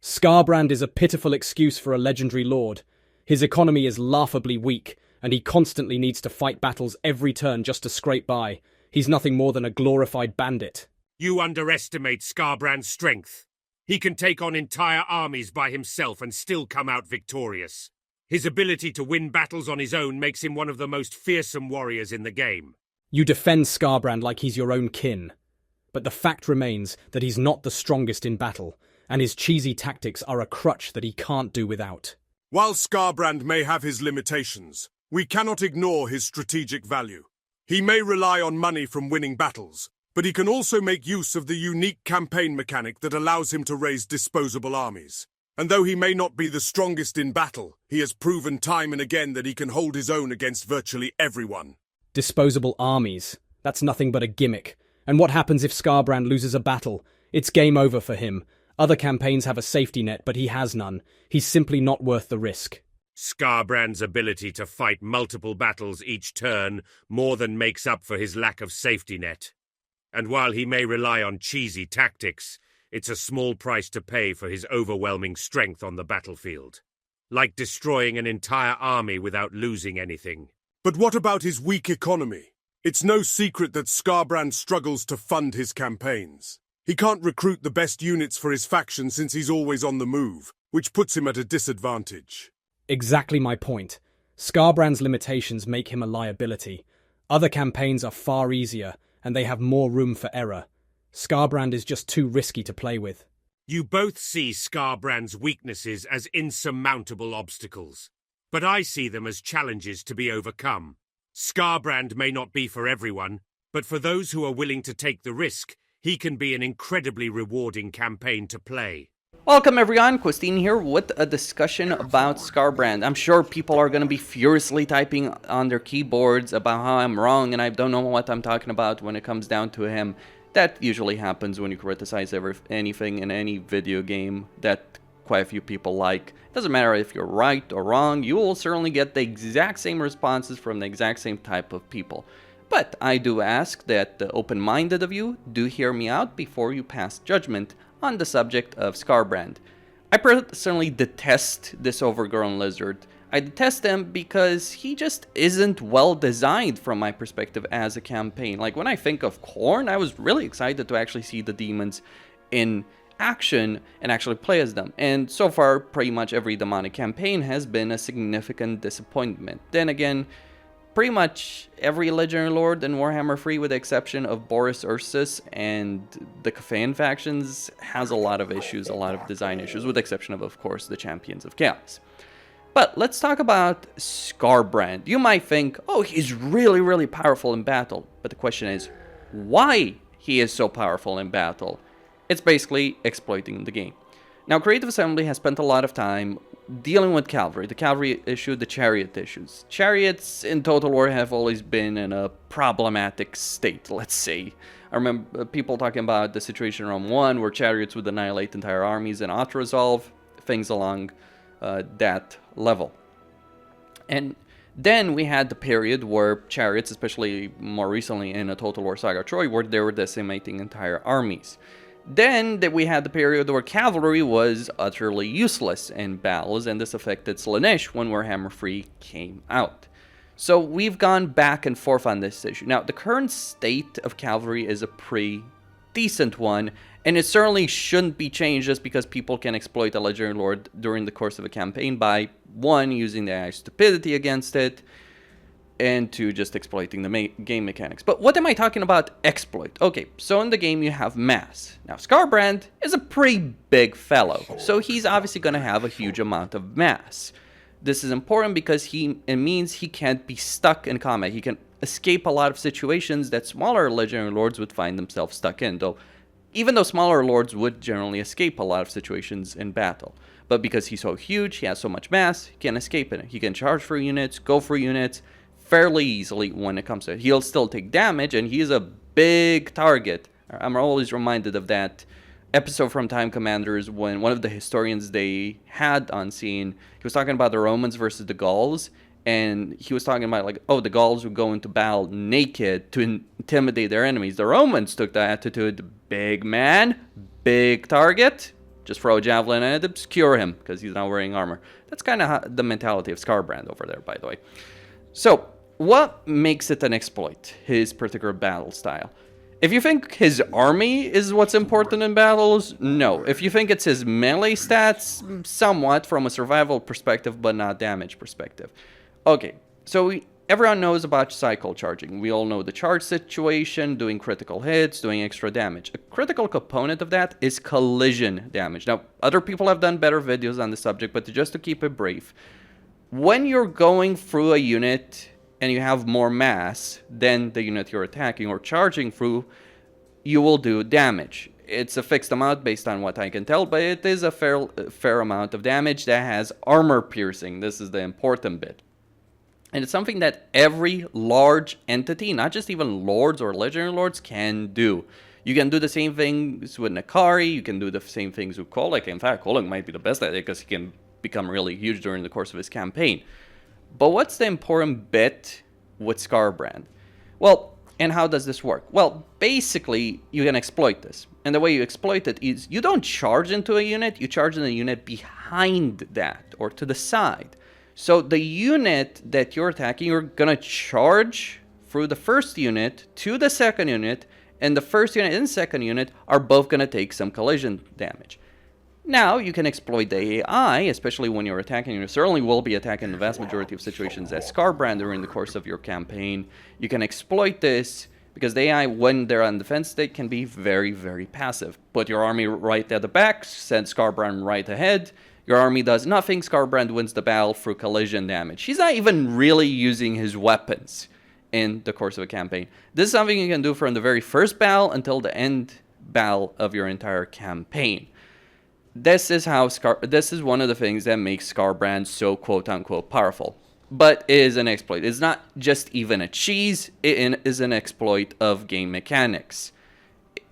Skarbrand is a pitiful excuse for a legendary lord. His economy is laughably weak, and he constantly needs to fight battles every turn just to scrape by. He's nothing more than a glorified bandit. You underestimate Skarbrand's strength. He can take on entire armies by himself and still come out victorious. His ability to win battles on his own makes him one of the most fearsome warriors in the game. You defend Skarbrand like he's your own kin. But the fact remains that he's not the strongest in battle, and his cheesy tactics are a crutch that he can't do without. While Skarbrand may have his limitations, we cannot ignore his strategic value. He may rely on money from winning battles, but he can also make use of the unique campaign mechanic that allows him to raise disposable armies. And though he may not be the strongest in battle, he has proven time and again that he can hold his own against virtually everyone. Disposable armies. That's nothing but a gimmick. And what happens if Skarbrand loses a battle? It's game over for him. Other campaigns have a safety net, but he has none. He's simply not worth the risk. Skarbrand's ability to fight multiple battles each turn more than makes up for his lack of safety net. And while he may rely on cheesy tactics, it's a small price to pay for his overwhelming strength on the battlefield. Like destroying an entire army without losing anything. But what about his weak economy? It's no secret that Skarbrand struggles to fund his campaigns. He can't recruit the best units for his faction since he's always on the move, which puts him at a disadvantage. Exactly my point. Skarbrand's limitations make him a liability. Other campaigns are far easier, and they have more room for error. Skarbrand is just too risky to play with. You both see Skarbrand's weaknesses as insurmountable obstacles, but I see them as challenges to be overcome. Skarbrand may not be for everyone, but for those who are willing to take the risk, he can be an incredibly rewarding campaign to play. Welcome everyone, Christine here with a discussion about Skarbrand. I'm sure people are going to be furiously typing on their keyboards about how I'm wrong and I don't know what I'm talking about when it comes down to him. That usually happens when you criticize anything in any video game that quite a few people like. It doesn't matter if you're right or wrong, you will certainly get the exact same responses from the exact same type of people. But I do ask that the open-minded of you do hear me out before you pass judgment on the subject of Skarbrand. I personally detest this overgrown lizard. I detest him because he just isn't well designed from my perspective as a campaign. Like when I think of Khorne, I was really excited to actually see the demons in action and actually play as them. And so far, pretty much every demonic campaign has been a significant disappointment. Then again, pretty much every legendary lord in Warhammer 3, with the exception of Boris Ursus and the Kafan factions, has a lot of issues, a lot of design issues, with the exception of course, the Champions of Chaos. But let's talk about Skarbrand. You might think, oh, he's really, really powerful in battle. But the question is, why he is so powerful in battle? It's basically exploiting the game. Now, Creative Assembly has spent a lot of time dealing with cavalry. The cavalry issue, the chariot issues. Chariots in Total War have always been in a problematic state, let's say. I remember people talking about the situation in Rome 1 where chariots would annihilate entire armies and auto-resolve, things along that level. And then we had the period where chariots, especially more recently in a Total War Saga Troy, where they were decimating entire armies. Then we had the period where cavalry was utterly useless in battles, and this affected Slaanesh when Warhammer 3 came out. So we've gone back and forth on this issue. Now, the current state of cavalry is a pretty decent one, and it certainly shouldn't be changed just because people can exploit a legendary lord during the course of a campaign by, one, using the AI stupidity against it, and two, just exploiting the game mechanics. But what am I talking about exploit? Okay, so in the game you have mass. Now, Skarbrand is a pretty big fellow, so he's obviously going to have a huge amount of mass. This is important because it means he can't be stuck in combat. He can escape a lot of situations that smaller legendary lords would find themselves stuck in, even though smaller lords would generally escape a lot of situations in battle. But because he's so huge, he has so much mass, he can't escape it. He can charge for units, go for units fairly easily when it comes to it. He'll still take damage, and he's a big target. I'm always reminded of that episode from Time Commanders when one of the historians they had on scene, he was talking about the Romans versus the Gauls, and he was talking about, like, oh, the Gauls would go into battle naked to intimidate their enemies. The Romans took the attitude, big man, big target, Just throw a javelin and obscure him because he's not wearing armor. That's kind of the mentality of Skarbrand over there, by the way. So, what makes it an exploit, his particular battle style? If you think his army is what's important in battles, no. If you think it's his melee stats, somewhat from a survival perspective, but not damage perspective. Okay, so everyone knows about cycle charging. We all know the charge situation, doing critical hits, doing extra damage. A critical component of that is collision damage. Now, other people have done better videos on the subject, but just to keep it brief, when you're going through a unit and you have more mass than the unit you're attacking or charging through, you will do damage. It's a fixed amount based on what I can tell, but it is a fair amount of damage that has armor piercing. This is the important bit. And it's something that every large entity, not just even lords or legendary lords, can do. You can do the same things with Nakari, you can do the same things with Kolek. In fact, Kolek might be the best at it because he can become really huge during the course of his campaign. But what's the important bit with Skarbrand? Well, and how does this work? Well, basically, you can exploit this. And the way you exploit it is you don't charge into a unit, you charge in a unit behind that or to the side. So the unit that you're attacking, you're going to charge through the first unit to the second unit, and the first unit and second unit are both going to take some collision damage. Now, you can exploit the AI, especially when you're attacking. You certainly will be attacking in the vast majority of situations as Skarbrand during the course of your campaign. You can exploit this because the AI, when they're on defense state, can be very, very passive. Put your army right at the back, send Skarbrand right ahead. Your army does nothing, Skarbrand wins the battle through collision damage. He's not even really using his weapons in the course of a campaign. This is something you can do from the very first battle until the end battle of your entire campaign. This is one of the things that makes Skarbrand so quote-unquote powerful. But it is an exploit. It's not just even a cheese, it is an exploit of game mechanics.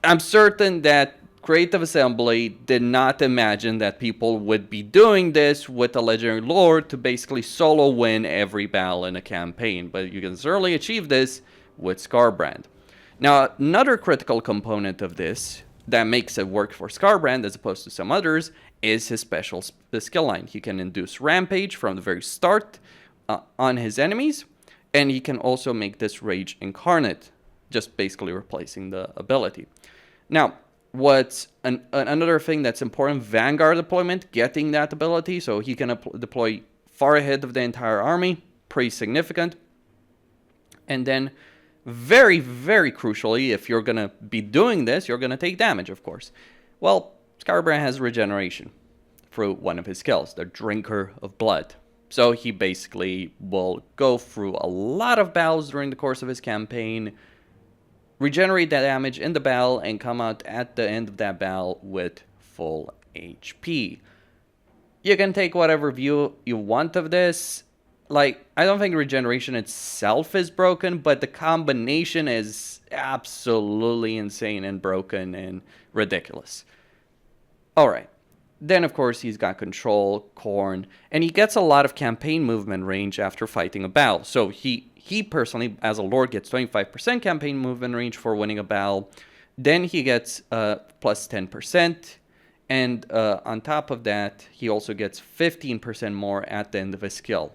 I'm certain that Creative Assembly did not imagine that people would be doing this with a legendary lord to basically solo win every battle in a campaign, but you can certainly achieve this with Skarbrand. Now, another critical component of this that makes it work for Skarbrand as opposed to some others is his special skill line. He can induce Rampage from the very start on his enemies, and he can also make this Rage Incarnate, just basically replacing the ability. Now, what's another thing that's important, Vanguard deployment, getting that ability, so he can deploy far ahead of the entire army, pretty significant. And then, very, very crucially, if you're going to be doing this, you're going to take damage, of course. Well, Skarbrand has regeneration through one of his skills, the Drinker of Blood. So he basically will go through a lot of battles during the course of his campaign, regenerate that damage in the battle, and come out at the end of that battle with full HP. You can take whatever view you want of this. Like, I don't think regeneration itself is broken, but the combination is absolutely insane and broken and ridiculous. Alright. Then, of course, he's got Control, Corn, and he gets a lot of campaign movement range after fighting a battle. So he personally, as a lord, gets 25% campaign movement range for winning a battle. Then he gets plus 10%. And on top of that, he also gets 15% more at the end of his skill.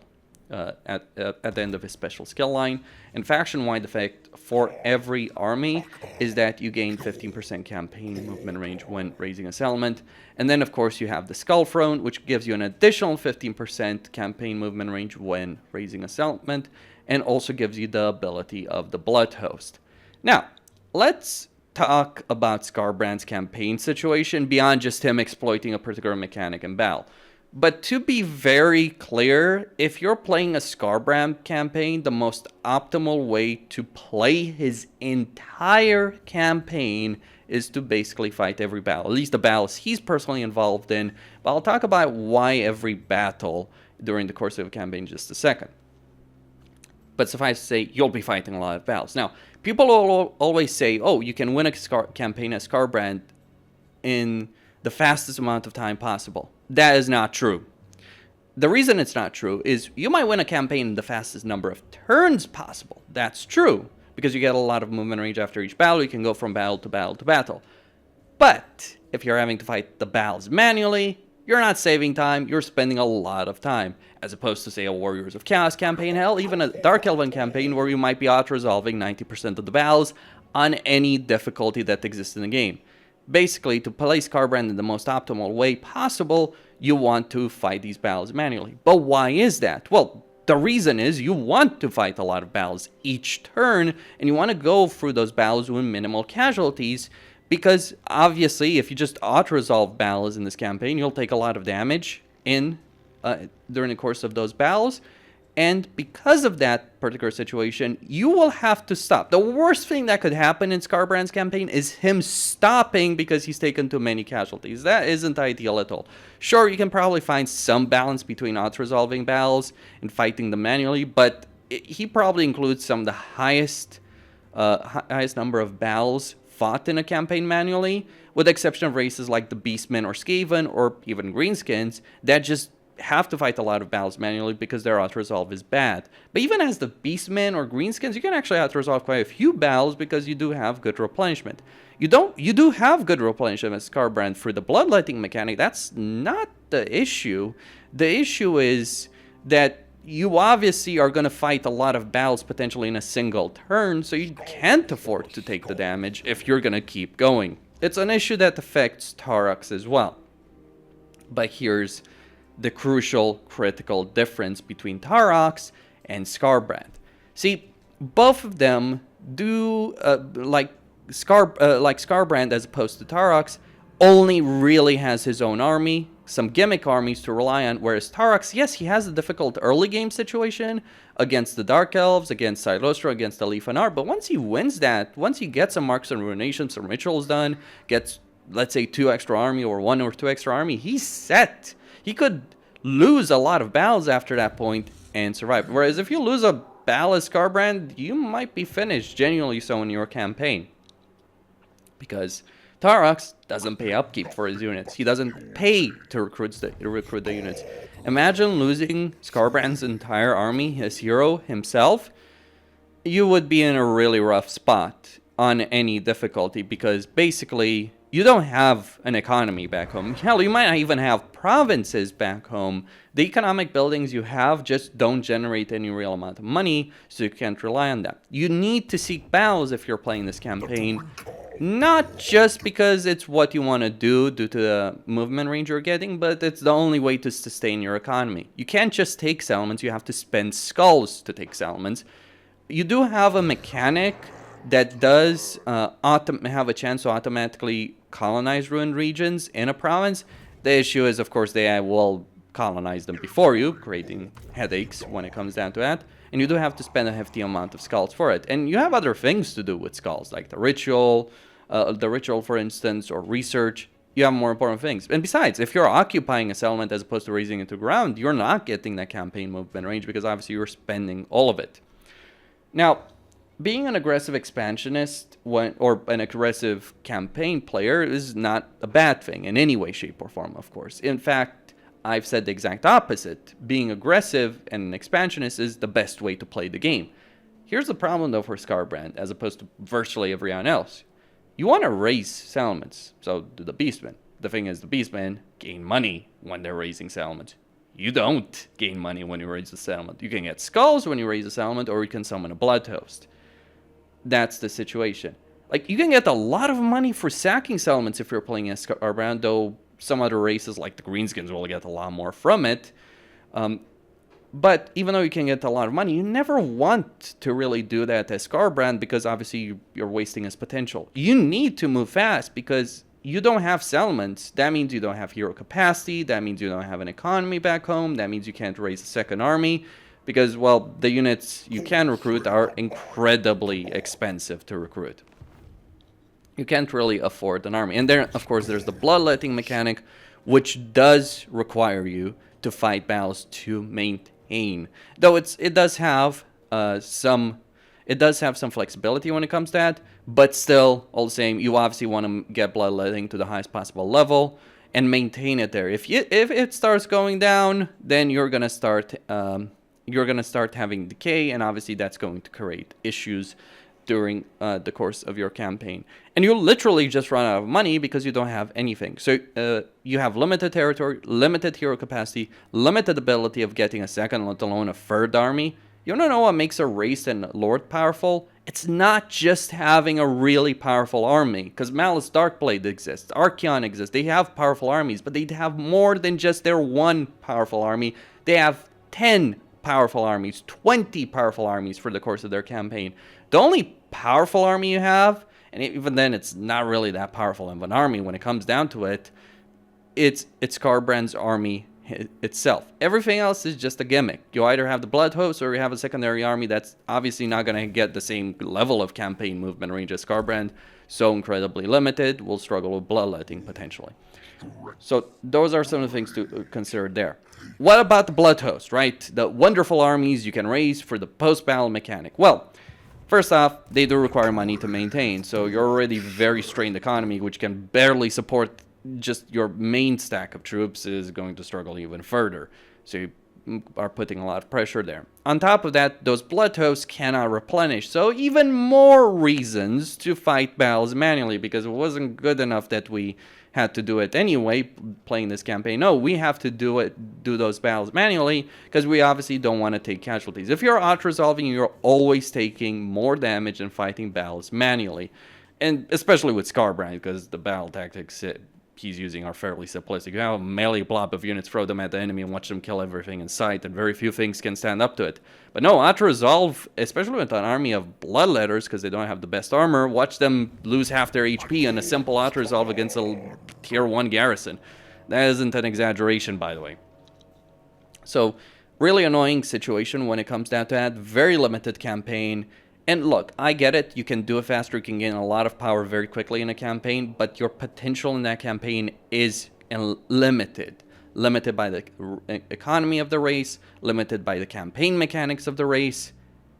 At the end of his special skill line. And faction-wide effect for every army is that you gain 15% campaign movement range when raising a settlement. And then, of course, you have the Skull Throne, which gives you an additional 15% campaign movement range when raising a settlement, and also gives you the ability of the Blood Host. Now, let's talk about Skarbrand's campaign situation beyond just him exploiting a particular mechanic in battle. But to be very clear, if you're playing a Skarbrand campaign, the most optimal way to play his entire campaign is to basically fight every battle, at least the battles he's personally involved in. But I'll talk about why every battle during the course of a campaign in just a second. But suffice to say, you'll be fighting a lot of battles. Now, people will always say, oh, you can win a campaign as Skarbrand in the fastest amount of time possible. That is not true. The reason it's not true is you might win a campaign in the fastest number of turns possible. That's true, because you get a lot of movement range after each battle. You can go from battle to battle to battle. But if you're having to fight the battles manually, you're not saving time, you're spending a lot of time. As opposed to, say, a Warriors of Chaos campaign, hell, even a Dark Elven campaign where you might be auto-resolving 90% of the battles on any difficulty that exists in the game. Basically, to play Skarbrand in the most optimal way possible, you want to fight these battles manually. But why is that? Well, the reason is you want to fight a lot of battles each turn, and you want to go through those battles with minimal casualties, because obviously if you just auto-resolve battles in this campaign, you'll take a lot of damage during the course of those battles. And because of that particular situation, you will have to stop. The worst thing that could happen in Skarbrand's campaign is him stopping because he's taken too many casualties. That isn't ideal at all. Sure, you can probably find some balance between auto-resolving battles and fighting them manually, but he probably includes some of the highest number of battles fought in a campaign manually, with the exception of races like the Beastmen or Skaven or even Greenskins that just have to fight a lot of battles manually because their auto-resolve is bad. But even as the Beastmen or Greenskins, you can actually auto-resolve quite a few battles because you do have good replenishment. You do have good replenishment as Skarbrand through the Bloodletting mechanic. That's not the issue. The issue is that you obviously are going to fight a lot of battles potentially in a single turn, so you can't afford to take the damage if you're going to keep going. It's an issue that affects Taroks as well. But here's the crucial, critical difference between Taroks and Skarbrand. See, both of them do, like Skarbrand as opposed to Taroks, only really has his own army, some gimmick armies to rely on, whereas Taroks, yes, he has a difficult early game situation against the Dark Elves, against Silostra, against the Leafanar, but once he wins that, once he gets some Marks and Ruination, some rituals done, gets, let's say, 2 extra army or 1 or 2 extra army, he's set. He could lose a lot of battles after that point and survive. Whereas if you lose a battle as Skarbrand, you might be finished, genuinely so, in your campaign. Because Taroks doesn't pay upkeep for his units. He doesn't pay to recruit the units. Imagine losing Skarbrand's entire army, his hero himself. You would be in a really rough spot on any difficulty because basically you don't have an economy back home. Hell, you might not even have provinces back home. The economic buildings you have just don't generate any real amount of money, so you can't rely on that. You need to seek battles if you're playing this campaign, not just because it's what you want to do due to the movement range you're getting, but it's the only way to sustain your economy. You can't just take settlements, you have to spend skulls to take settlements. You do have a mechanic that does have a chance to automatically colonize ruined regions in a province. The issue is, of course, they will colonize them before you, creating headaches when it comes down to that. And you do have to spend a hefty amount of skulls for it. And you have other things to do with skulls, like the ritual, for instance, or research. You have more important things. And besides, if you're occupying a settlement as opposed to razing it to ground, you're not getting that campaign movement range because obviously you're spending all of it. Now, being an aggressive expansionist or an aggressive campaign player is not a bad thing in any way, shape, or form, of course. In fact, I've said the exact opposite. Being aggressive and an expansionist is the best way to play the game. Here's the problem, though, for Skarbrand, as opposed to virtually everyone else. You want to raise settlements, so do the Beastmen. The thing is, the Beastmen gain money when they're raising settlements. You don't gain money when you raise a settlement. You can get skulls when you raise a settlement, or you can summon a blood host. That's the situation. Like, you can get a lot of money for sacking settlements if you're playing as Skarbrand, though some other races like the Greenskins will get a lot more from it. But even though you can get a lot of money, you never want to really do that as Skarbrand because obviously you're wasting his potential. You need to move fast because you don't have settlements. That means you don't have hero capacity. That means you don't have an economy back home. That means you can't raise a second army. Because, well, the units you can recruit are incredibly expensive to recruit. You can't really afford an army. And there, of course, there's the bloodletting mechanic, which does require you to fight battles to maintain. Though it does have some flexibility when it comes to that, but still, all the same, you obviously want to get bloodletting to the highest possible level and maintain it there. If it starts going down, then you're gonna start having decay, and obviously that's going to create issues during the course of your campaign. And you literally just run out of money because you don't have anything. So you have limited territory, limited hero capacity, limited ability of getting a second, let alone a third army. You want to know what makes a race and lord powerful? It's not just having a really powerful army, because Malice Darkblade exists, Archeon exists, they have powerful armies, but they have more than just their one powerful army. They have 10 powerful armies, 20 powerful armies for the course of their campaign. The only powerful army you have, and even then it's not really that powerful of an army when it comes down to it, it's Skarbrand's army itself. Everything else is just a gimmick. You either have the Blood Host or you have a secondary army that's obviously not going to get the same level of campaign movement range as Skarbrand, so incredibly limited, will struggle with Bloodletting potentially. So those are some of the things to consider there. What about the Blood Host, right? The wonderful armies you can raise for the post-battle mechanic. Well, first off, they do require money to maintain, so you're already very strained economy, which can barely support just your main stack of troops is going to struggle even further. So you are putting a lot of pressure there. On top of that, those blood hosts cannot replenish, so even more reasons to fight battles manually, because it wasn't good enough that we had to do it anyway playing this campaign. No, we have to do those battles manually because we obviously don't want to take casualties. If you're auto-resolving, you're always taking more damage than fighting battles manually, and especially with Skarbrand, because the battle tactics he's using are fairly simplistic. You have a melee blob of units, throw them at the enemy and watch them kill everything in sight, and very few things can stand up to it. But no, auto-resolve, especially with an army of bloodletters, because they don't have the best armor, watch them lose half their HP in a simple auto-resolve against a tier 1 garrison. That isn't an exaggeration, by the way. So, really annoying situation when it comes down to that. Very limited campaign. And look, I get it, you can do it faster, you can gain a lot of power very quickly in a campaign, but your potential in that campaign is limited. Limited by the economy of the race, limited by the campaign mechanics of the race.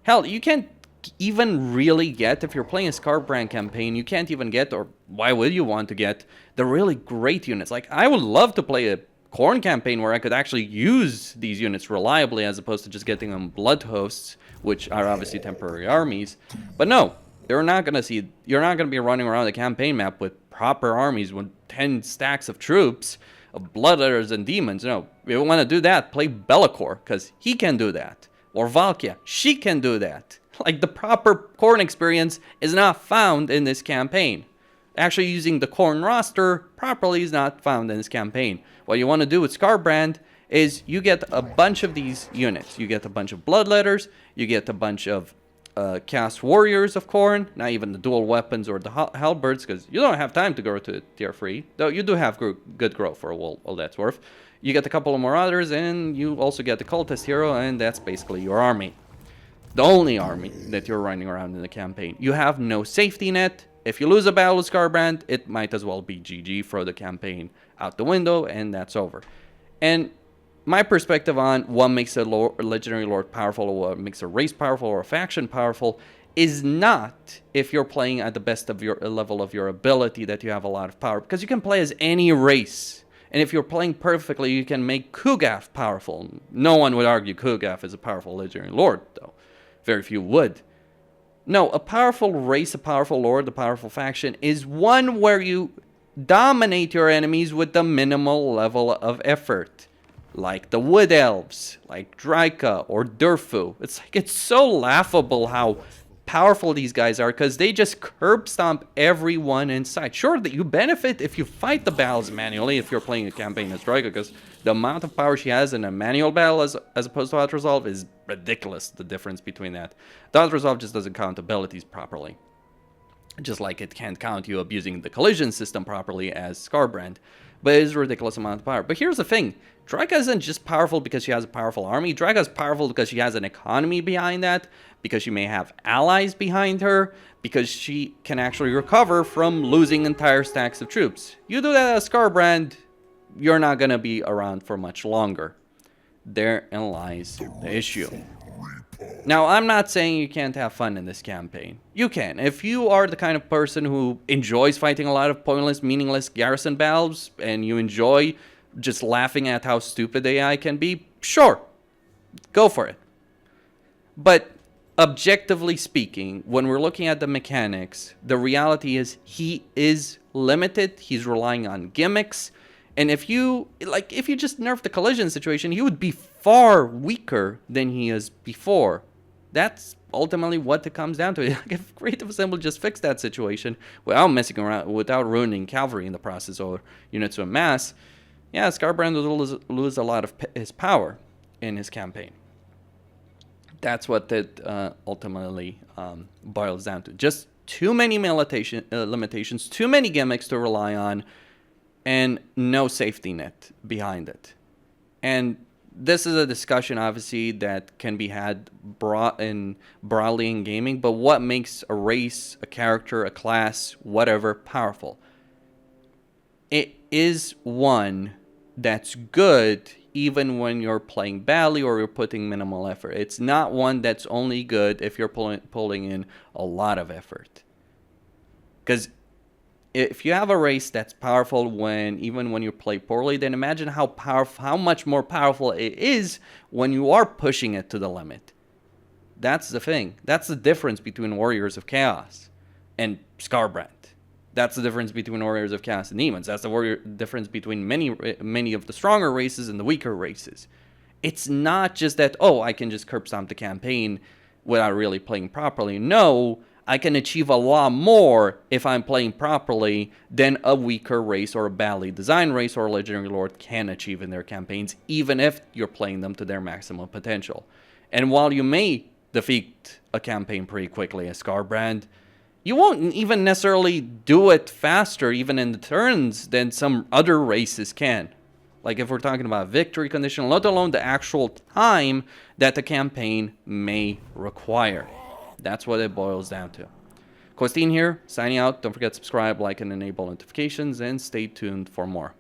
Hell, you can't even really get, if you're playing a Skarbrand campaign, you can't even get, or why would you want to get, the really great units. Like, I would love to play a Khorne campaign where I could actually use these units reliably as opposed to just getting them blood hosts, which are obviously temporary armies. But no, you're not going to be running around the campaign map with proper armies with 10 stacks of troops, of bloodletters and demons. No, if you want to do that, play Be'lakor, because he can do that. Or Valkia, she can do that. Like, the proper Khorne experience is not found in this campaign. Actually using the Khorne roster properly is not found in this campaign. What you want to do with Skarbrand is you get a bunch of these units. You get a bunch of bloodletters, you get a bunch of cast warriors of Khorne, not even the dual weapons or the halberds, because you don't have time to go to tier 3, though you do have good growth for all that's worth. You get a couple of marauders, and you also get the cultist hero, and that's basically your army. The only army that you're running around in the campaign. You have no safety net. If you lose a battle with Skarbrand, it might as well be GG, throw the campaign out the window, and that's over. And my perspective on what makes a legendary lord powerful, or what makes a race powerful, or a faction powerful, is not if you're playing at the best of your level of your ability that you have a lot of power, because you can play as any race. And if you're playing perfectly, you can make Kugaf powerful. No one would argue Kugaf is a powerful legendary lord, though. Very few would. No, a powerful race, a powerful lord, a powerful faction is one where you dominate your enemies with the minimal level of effort. Like the Wood Elves, like Draika or Durfu. It's so laughable how powerful these guys are, because they just curb stomp everyone in sight. Sure, that you benefit if you fight the battles manually, if you're playing a campaign as Draika, because the amount of power she has in a manual battle as opposed to auto-resolve is ridiculous, the difference between that. The auto-resolve just doesn't count abilities properly. Just like it can't count you abusing the collision system properly as Skarbrand. But it is a ridiculous amount of power. But here's the thing. Draika isn't just powerful because she has a powerful army. Draika is powerful because she has an economy behind that, because she may have allies behind her, because she can actually recover from losing entire stacks of troops. You do that as Skarbrand, you're not going to be around for much longer. Therein lies the issue. Now, I'm not saying you can't have fun in this campaign. You can. If you are the kind of person who enjoys fighting a lot of pointless, meaningless garrison battles, and you enjoy just laughing at how stupid AI can be, sure, go for it. But objectively speaking, when we're looking at the mechanics, the reality is he is limited. He's relying on gimmicks. And if you just nerf the collision situation, he would be far weaker than he is before. That's ultimately what it comes down to. If Creative Assembly just fixed that situation without messing around, without ruining cavalry in the process or units of mass, yeah, Skarbrand would lose a lot of his power in his campaign. That's what it ultimately boils down to. Just too many limitations, too many gimmicks to rely on, and no safety net behind it. And this is a discussion, obviously, that can be had broadly in gaming, but what makes a race, a character, a class, whatever, powerful? It is one that's good even when you're playing badly or you're putting minimal effort. It's not one that's only good if you're pulling in a lot of effort. Because if you have a race that's powerful even when you play poorly, then imagine how much more powerful it is when you are pushing it to the limit. That's the thing. That's the difference between Warriors of Chaos and Skarbrand. That's the difference between Warriors of Chaos and Demons. That's the difference between many of the stronger races and the weaker races. It's not just that, I can just curb stomp the campaign without really playing properly. No, I can achieve a lot more if I'm playing properly than a weaker race or a badly designed race or a Legendary Lord can achieve in their campaigns, even if you're playing them to their maximum potential. And while you may defeat a campaign pretty quickly as Skarbrand, you won't even necessarily do it faster, even in the turns, than some other races can. Like if we're talking about victory condition, let alone the actual time that the campaign may require. That's what it boils down to. Costin here, signing out. Don't forget to subscribe, like, and enable notifications, and stay tuned for more.